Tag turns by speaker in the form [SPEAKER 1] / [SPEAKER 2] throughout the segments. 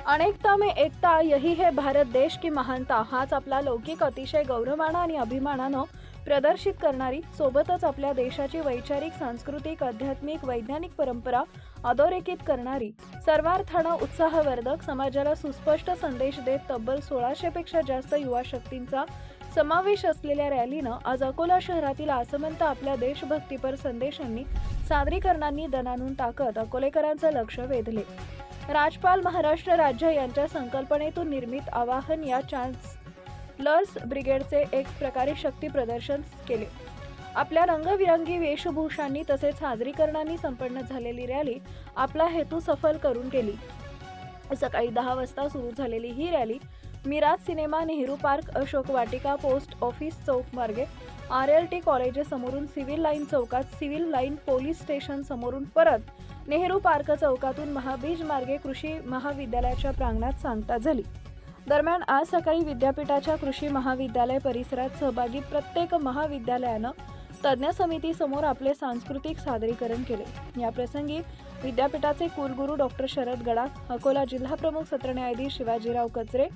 [SPEAKER 1] अनेकता में एकता, यही है भारत देश की महानता हाच आपला लौकिक अतिशय गौरवानं आणि अभिमानानं प्रदर्शित करणारी, सोबतच आपल्या देशाची वैचारिक, सांस्कृतिक, आध्यात्मिक, वैज्ञानिक परंपरा अधोरेखित करणारी, सर्वार्थानं उत्साहवर्धक, समाजाला सुस्पष्ट संदेश देत तब्बल 1600 पेक्षा जास्त युवा शक्तींचा समावेश असलेल्या रॅलीनं आज अकोला शहरातील आसमंत आपल्या देशभक्तीपर संदेशांनी, सादरीकरणांनी दणानून टाकत अकोलेकरांचं लक्ष वेधले. राजपाल महाराष्ट्र राज्य यांच्या संकल्पनेतून निर्मित आवाहन या चान्सलर्स ब्रिगेडचे एक प्रकारे शक्ती प्रदर्शन केले. आपल्या रंगबिरंगी वेशभूषांनी तसेच सादरीकरणांनी संपन्न झालेली रॅली आपला हेतू सफल करून गेली. सकाळी 10 वाजता सुरू झालेली ही rally Miraj cinema, Nehru park, Ashok Vatika, post office चौक मार्गे RLT कॉलेज समोरून सिव्हिल लाईन चौकात, सिव्हिल लाईन पोलीस स्टेशन समोरून परत नेहरू पार्क चौकातून महाबीज मार्गे कृषी महाविद्यालयाच्या प्रांगणात सांगता झाली. दरम्यान आज सकाळी विद्यापीठाच्या कृषी महाविद्यालय परिसरात सहभागी प्रत्येक महाविद्यालयानं तज्ज्ञ समितीसमोर आपले सांस्कृतिक सादरीकरण केले. या प्रसंगी विद्यापीठाचे कुलगुरू डॉक्टर शरद गडाख, अकोला जिल्हा प्रमुख सत्र न्यायाधीश शिवाजीराव कचरे,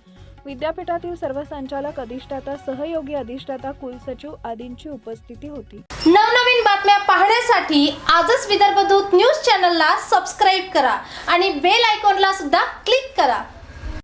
[SPEAKER 1] विद्यापीठातील सर्व संचालक, अधिष्ठाता, सहयोगी अधिष्ठाता, कुलसचिव आदींची उपस्थिती होती.
[SPEAKER 2] नवनवीन बातम्या पाहण्यासाठी आजच विदर्भ दूत न्यूज चॅनलला सबस्क्राईब करा आणि बेल आयकॉनला सुद्धा क्लिक करा.